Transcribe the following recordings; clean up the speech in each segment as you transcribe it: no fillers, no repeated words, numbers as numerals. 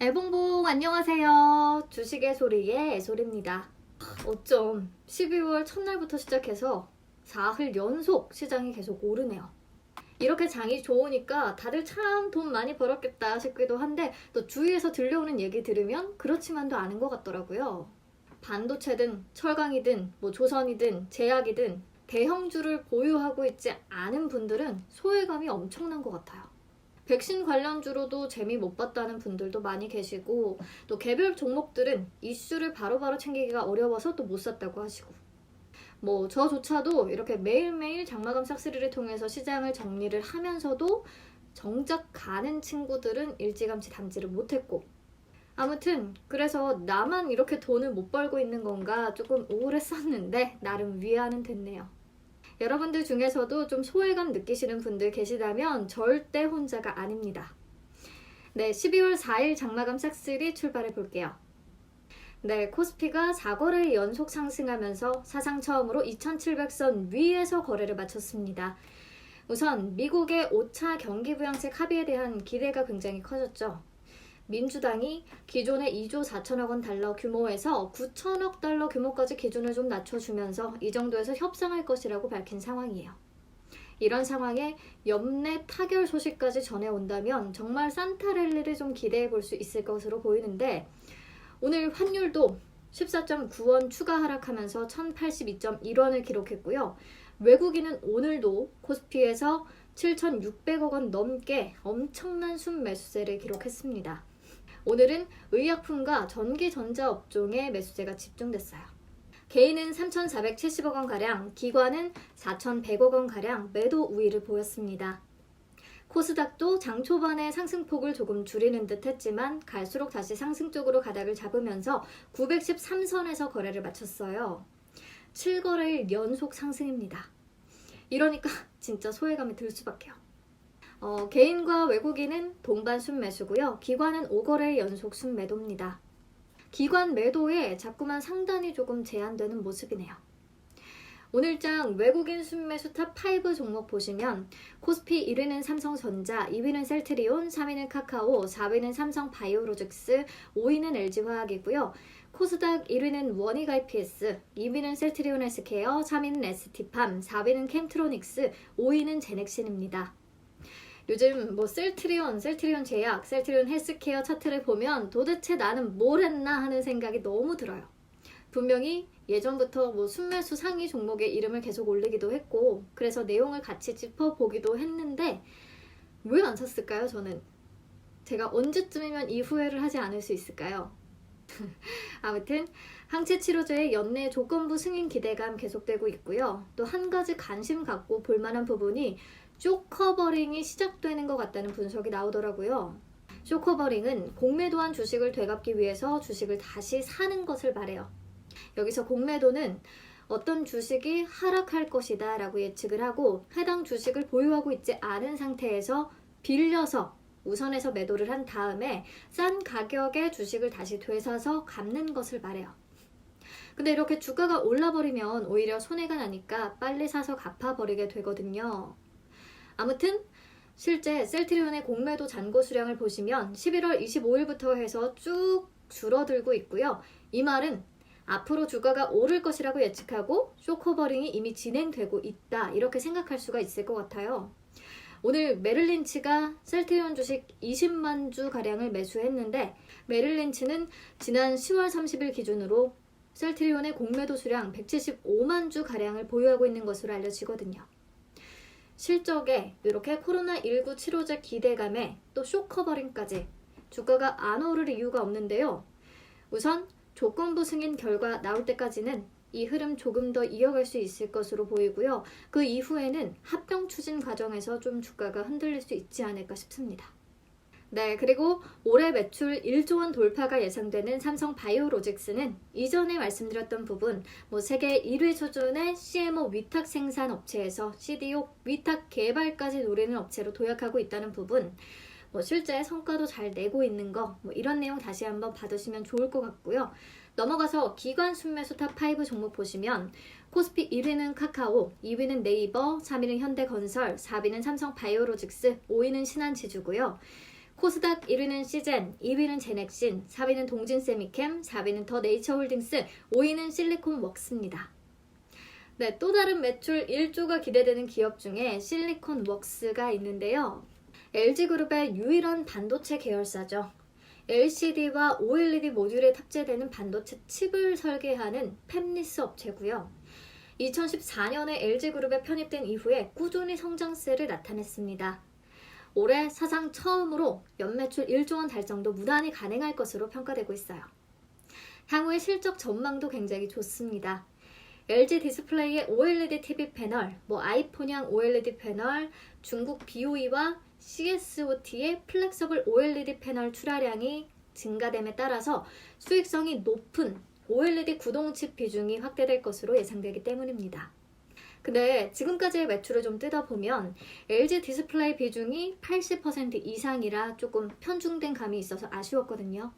애봉봉 안녕하세요. 주식의 소리의 애솔입니다. 어쩜 12월 첫날부터 시작해서 사흘 연속 시장이 계속 오르네요. 이렇게 장이 좋으니까 다들 참 돈 많이 벌었겠다 싶기도 한데 또 주위에서 들려오는 얘기 들으면 그렇지만도 않은 것 같더라고요. 반도체든 철강이든 조선이든 제약이든 대형주를 보유하고 있지 않은 분들은 소외감이 엄청난 것 같아요. 백신 관련주로도 재미 못 봤다는 분들도 많이 계시고 또 개별 종목들은 이슈를 바로바로 챙기기가 어려워서 또 못 샀다고 하시고 저조차도 이렇게 매일매일 장마감 싹쓸이를 통해서 시장을 정리를 하면서도 정작 가는 친구들은 일찌감치 담지를 못했고 아무튼 그래서 나만 이렇게 돈을 못 벌고 있는 건가 조금 우울했었는데 나름 위안은 됐네요. 여러분들 중에서도 좀 소외감 느끼시는 분들 계시다면 절대 혼자가 아닙니다. 네, 12월 4일 장마감 싹쓸이 출발해 볼게요. 네, 코스피가 4거래일 연속 상승하면서 사상 처음으로 2700선 위에서 거래를 마쳤습니다. 우선 미국의 5차 경기부양책 합의에 대한 기대가 굉장히 커졌죠. 민주당이 기존의 2조 4천억 원 달러 규모에서 9천억 달러 규모까지 기준을 좀 낮춰주면서 이 정도에서 협상할 것이라고 밝힌 상황이에요. 이런 상황에 연내 타결 소식까지 전해온다면 정말 산타랠리를 좀 기대해 볼 수 있을 것으로 보이는데 오늘 환율도 14.9원 추가 하락하면서 1082.1원을 기록했고요. 외국인은 오늘도 코스피에서 7,600억 원 넘게 엄청난 순매수세를 기록했습니다. 오늘은 의약품과 전기전자 업종에 매수세가 집중됐어요. 개인은 3,470억 원가량, 기관은 4,100억 원가량 매도 우위를 보였습니다. 코스닥도 장 초반에 상승폭을 조금 줄이는 듯 했지만 갈수록 다시 상승 쪽으로 가닥을 잡으면서 913선에서 거래를 마쳤어요. 7거래일 연속 상승입니다. 이러니까 진짜 소외감이 들 수밖에요. 개인과 외국인은 동반 순매수고요. 기관은 5거래일 연속 순매도입니다. 기관 매도에 자꾸만 상단이 조금 제한되는 모습이네요. 오늘장 외국인 순매수 탑5 종목 보시면 코스피 1위는 삼성전자, 2위는 셀트리온, 3위는 카카오, 4위는 삼성바이오로직스, 5위는 LG화학이고요. 코스닥 1위는 원익IPS, 2위는 셀트리온 헬스케어, 3위는 ST팜, 4위는 캠트로닉스, 5위는 제넥신입니다. 요즘 셀트리온 제약, 셀트리온 헬스케어 차트를 보면 도대체 나는 뭘 했나 하는 생각이 너무 들어요. 분명히 예전부터 순매수 상위 종목의 이름을 계속 올리기도 했고 그래서 내용을 같이 짚어보기도 했는데 왜 안 샀을까요, 저는? 제가 언제쯤이면 이 후회를 하지 않을 수 있을까요? 아무튼 항체치료제의 연내 조건부 승인 기대감 계속되고 있고요. 또 한 가지 관심 갖고 볼만한 부분이 쇼커버링이 시작되는 것 같다는 분석이 나오더라고요. 쇼커버링은 공매도한 주식을 되갚기 위해서 주식을 다시 사는 것을 말해요. 여기서 공매도는 어떤 주식이 하락할 것이다 라고 예측을 하고 해당 주식을 보유하고 있지 않은 상태에서 빌려서 우선해서 매도를 한 다음에 싼 가격에 주식을 다시 되사서 갚는 것을 말해요. 근데 이렇게 주가가 올라버리면 오히려 손해가 나니까 빨리 사서 갚아버리게 되거든요. 아무튼 실제 셀트리온의 공매도 잔고 수량을 보시면 11월 25일부터 해서 쭉 줄어들고 있고요. 이 말은 앞으로 주가가 오를 것이라고 예측하고 쇼커버링이 이미 진행되고 있다 이렇게 생각할 수가 있을 것 같아요. 오늘 메릴린치가 셀트리온 주식 20만 주 가량을 매수했는데 메릴린치는 지난 10월 30일 기준으로 셀트리온의 공매도 수량 175만 주 가량을 보유하고 있는 것으로 알려지거든요. 실적에 이렇게 코로나19 치료제 기대감에 또 쇼커버링까지 주가가 안 오를 이유가 없는데요. 우선 조건부 승인 결과 나올 때까지는 이 흐름 조금 더 이어갈 수 있을 것으로 보이고요. 그 이후에는 합병 추진 과정에서 좀 주가가 흔들릴 수 있지 않을까 싶습니다. 네, 그리고 올해 매출 1조 원 돌파가 예상되는 삼성바이오로직스는 이전에 말씀드렸던 부분 세계 1위 수준의 CMO 위탁 생산 업체에서 CDO 위탁 개발까지 노리는 업체로 도약하고 있다는 부분 실제 성과도 잘 내고 있는 거 이런 내용 다시 한번 봐두시면 좋을 것 같고요. 넘어가서 기관 순매수 탑5 종목 보시면 코스피 1위는 카카오, 2위는 네이버, 3위는 현대건설, 4위는 삼성바이오로직스, 5위는 신한지주고요. 코스닥 1위는 시젠, 2위는 제넥신, 4위는 동진세미캠, 4위는 더 네이처홀딩스, 5위는 실리콘웍스입니다. 네, 또 다른 매출 1조가 기대되는 기업 중에 실리콘웍스가 있는데요. LG그룹의 유일한 반도체 계열사죠. LCD와 OLED 모듈에 탑재되는 반도체 칩을 설계하는 팹리스 업체고요. 2014년에 LG그룹에 편입된 이후에 꾸준히 성장세를 나타냈습니다. 올해 사상 처음으로 연매출 1조 원 달성도 무난히 가능할 것으로 평가되고 있어요. 향후의 실적 전망도 굉장히 좋습니다. LG 디스플레이의 OLED TV 패널, 아이폰형 OLED 패널, 중국 BOE와 CSOT의 플렉서블 OLED 패널 출하량이 증가됨에 따라서 수익성이 높은 OLED 구동칩 비중이 확대될 것으로 예상되기 때문입니다. 근데 지금까지의 매출을 좀 뜯어보면 LG 디스플레이 비중이 80% 이상이라 조금 편중된 감이 있어서 아쉬웠거든요.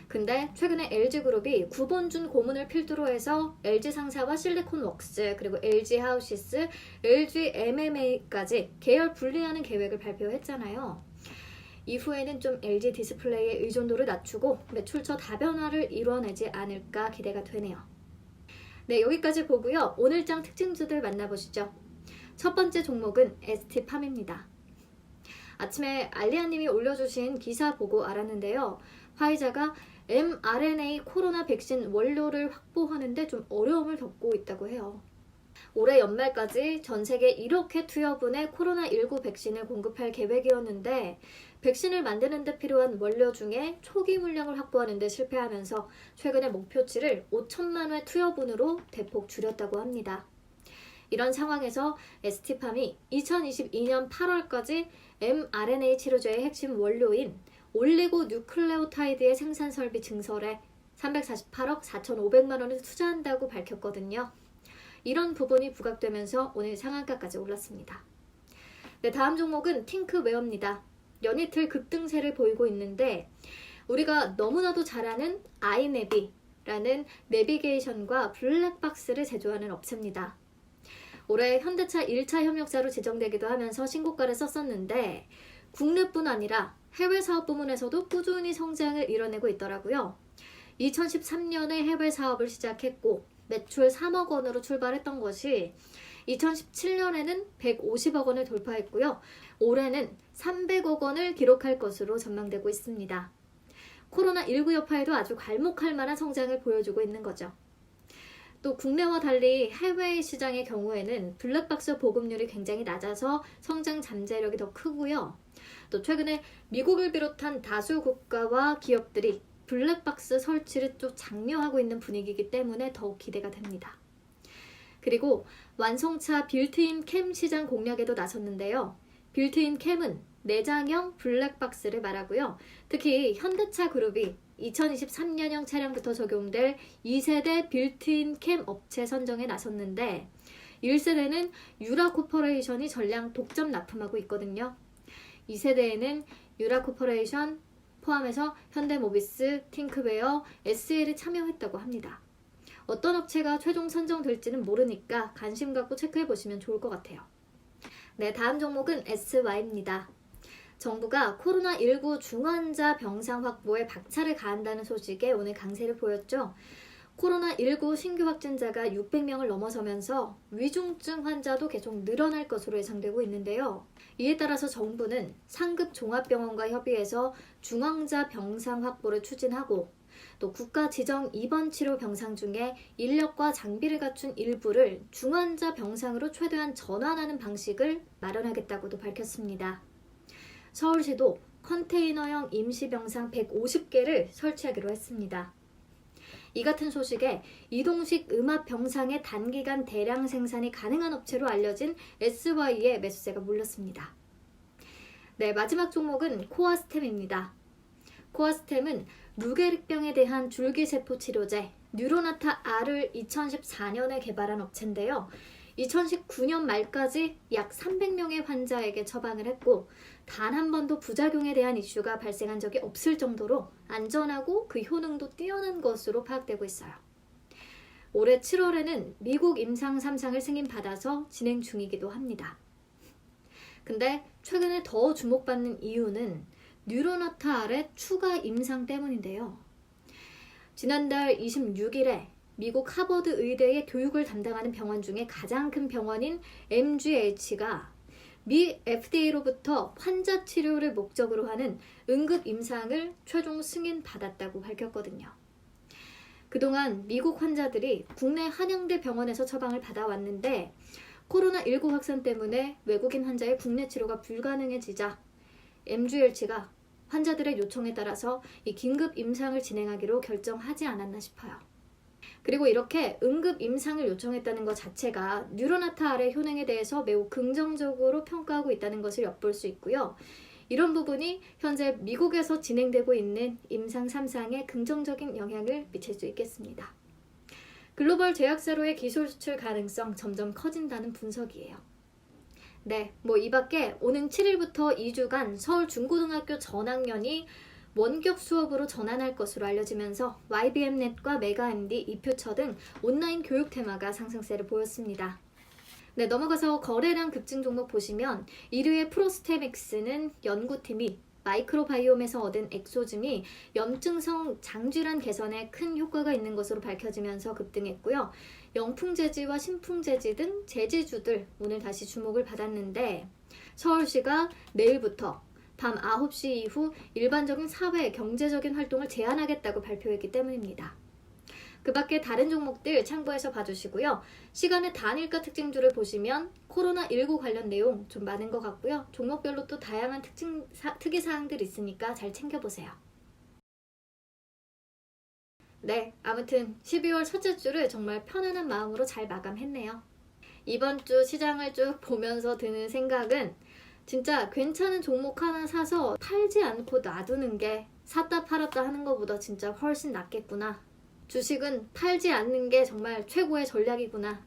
근데 최근에 LG그룹이 구본준 고문을 필두로 해서 LG 상사와 실리콘웍스, 그리고 LG 하우시스, LG MMA까지 계열 분리하는 계획을 발표했잖아요. 이후에는 좀 LG 디스플레이의 의존도를 낮추고 매출처 다변화를 이뤄내지 않을까 기대가 되네요. 네, 여기까지 보고요. 오늘장 특징주들 만나보시죠. 첫 번째 종목은 ST팜입니다. 아침에 알리아님이 올려주신 기사 보고 알았는데요. 화이자가 mRNA 코로나 백신 원료를 확보하는데 좀 어려움을 겪고 있다고 해요. 올해 연말까지 전 세계 1억 회 투여분의 코로나19 백신을 공급할 계획이었는데 백신을 만드는 데 필요한 원료 중에 초기 물량을 확보하는 데 실패하면서 최근에 목표치를 5천만 회 투여분으로 대폭 줄였다고 합니다. 이런 상황에서 ST팜이 2022년 8월까지 mRNA 치료제의 핵심 원료인 올리고 뉴클레오타이드의 생산 설비 증설에 348억 4,500만 원을 투자한다고 밝혔거든요. 이런 부분이 부각되면서 오늘 상한가까지 올랐습니다. 네, 다음 종목은 팅크웨어입니다. 연이틀 급등세를 보이고 있는데 우리가 너무나도 잘 아는 아이내비라는 내비게이션과 블랙박스를 제조하는 업체입니다. 올해 현대차 1차 협력사로 지정되기도 하면서 신고가를 썼었는데 국내뿐 아니라 해외 사업 부문에서도 꾸준히 성장을 이뤄내고 있더라고요. 2013년에 해외 사업을 시작했고 매출 3억 원으로 출발했던 것이 2017년에는 150억 원을 돌파했고요. 올해는 300억 원을 기록할 것으로 전망되고 있습니다. 코로나19 여파에도 아주 괄목할 만한 성장을 보여주고 있는 거죠. 또 국내와 달리 해외 시장의 경우에는 블랙박스 보급률이 굉장히 낮아서 성장 잠재력이 더 크고요. 또 최근에 미국을 비롯한 다수 국가와 기업들이 블랙박스 설치를 좀 장려하고 있는 분위기이기 때문에 더욱 기대가 됩니다. 그리고 완성차 빌트인 캠 시장 공략에도 나섰는데요. 빌트인 캠은 내장형 블랙박스를 말하고요. 특히 현대차 그룹이 2023년형 차량부터 적용될 2세대 빌트인 캠 업체 선정에 나섰는데 1세대는 유라코퍼레이션이 전량 독점 납품하고 있거든요. 2세대에는 유라코퍼레이션 포함해서 현대모비스, 팅크웨어, SL이 참여했다고 합니다. 어떤 업체가 최종 선정될지는 모르니까 관심 갖고 체크해보시면 좋을 것 같아요. 네, 다음 종목은 SY입니다. 정부가 코로나19 중환자 병상 확보에 박차를 가한다는 소식에 오늘 강세를 보였죠. 코로나19 신규 확진자가 600명을 넘어서면서 위중증 환자도 계속 늘어날 것으로 예상되고 있는데요. 이에 따라서 정부는 상급 종합병원과 협의해서 중환자 병상 확보를 추진하고 또 국가 지정 입원 치료 병상 중에 인력과 장비를 갖춘 일부를 중환자 병상으로 최대한 전환하는 방식을 마련하겠다고도 밝혔습니다. 서울시도 컨테이너형 임시병상 150개를 설치하기로 했습니다. 이 같은 소식에 이동식 음압병상의 단기간 대량 생산이 가능한 업체로 알려진 SY의 매수세가 몰렸습니다. 네, 마지막 종목은 코아스템입니다. 코아스템은 루게릭병에 대한 줄기세포 치료제 뉴로나타 R을 2014년에 개발한 업체인데요. 2019년 말까지 약 300명의 환자에게 처방을 했고 단 한 번도 부작용에 대한 이슈가 발생한 적이 없을 정도로 안전하고 그 효능도 뛰어난 것으로 파악되고 있어요. 올해 7월에는 미국 임상 3상을 승인받아서 진행 중이기도 합니다. 근데 최근에 더 주목받는 이유는 뉴로나탈의 추가 임상 때문인데요. 지난달 26일에 미국 하버드 의대의 교육을 담당하는 병원 중에 가장 큰 병원인 MGH가 미 FDA로부터 환자 치료를 목적으로 하는 응급 임상을 최종 승인받았다고 밝혔거든요. 그동안 미국 환자들이 국내 한양대 병원에서 처방을 받아왔는데 코로나19 확산 때문에 외국인 환자의 국내 치료가 불가능해지자 MGH가 환자들의 요청에 따라서 이 긴급 임상을 진행하기로 결정하지 않았나 싶어요. 그리고 이렇게 응급 임상을 요청했다는 것 자체가 뉴로나탈의 효능에 대해서 매우 긍정적으로 평가하고 있다는 것을 엿볼 수 있고요. 이런 부분이 현재 미국에서 진행되고 있는 임상 3상에 긍정적인 영향을 미칠 수 있겠습니다. 글로벌 제약사로의 기술 수출 가능성 점점 커진다는 분석이에요. 네, 이 밖에 오는 7일부터 2주간 서울 중고등학교 전학년이 원격 수업으로 전환할 것으로 알려지면서 YBM넷과 메가MD, 이퓨처 등 온라인 교육 테마가 상승세를 보였습니다. 네, 넘어가서 거래량 급증 종목 보시면 1위의 프로스테믹스는 연구팀이 마이크로바이옴에서 얻은 엑소즘이 염증성 장질환 개선에 큰 효과가 있는 것으로 밝혀지면서 급등했고요. 영풍제지와 신풍제지 등 제지주들 오늘 다시 주목을 받았는데 서울시가 내일부터 밤 9시 이후 일반적인 사회, 경제적인 활동을 제한하겠다고 발표했기 때문입니다. 그 밖에 다른 종목들 참고해서 봐주시고요. 시간의 단일가 특징주를 보시면 코로나19 관련 내용 좀 많은 것 같고요. 종목별로 또 다양한 특이사항들이 있으니까 잘 챙겨보세요. 네, 아무튼 12월 첫째 주를 정말 편안한 마음으로 잘 마감했네요. 이번 주 시장을 쭉 보면서 드는 생각은 진짜 괜찮은 종목 하나 사서 팔지 않고 놔두는 게 샀다 팔았다 하는 것보다 진짜 훨씬 낫겠구나. 주식은 팔지 않는 게 정말 최고의 전략이구나.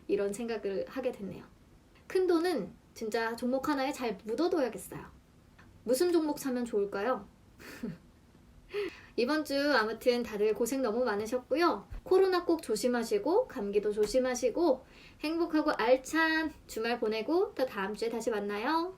이런 생각을 하게 됐네요. 큰 돈은 진짜 종목 하나에 잘 묻어둬야겠어요. 무슨 종목 사면 좋을까요? 이번 주 아무튼 다들 고생 너무 많으셨고요. 코로나 꼭 조심하시고 감기도 조심하시고 행복하고 알찬 주말 보내고 또 다음 주에 다시 만나요.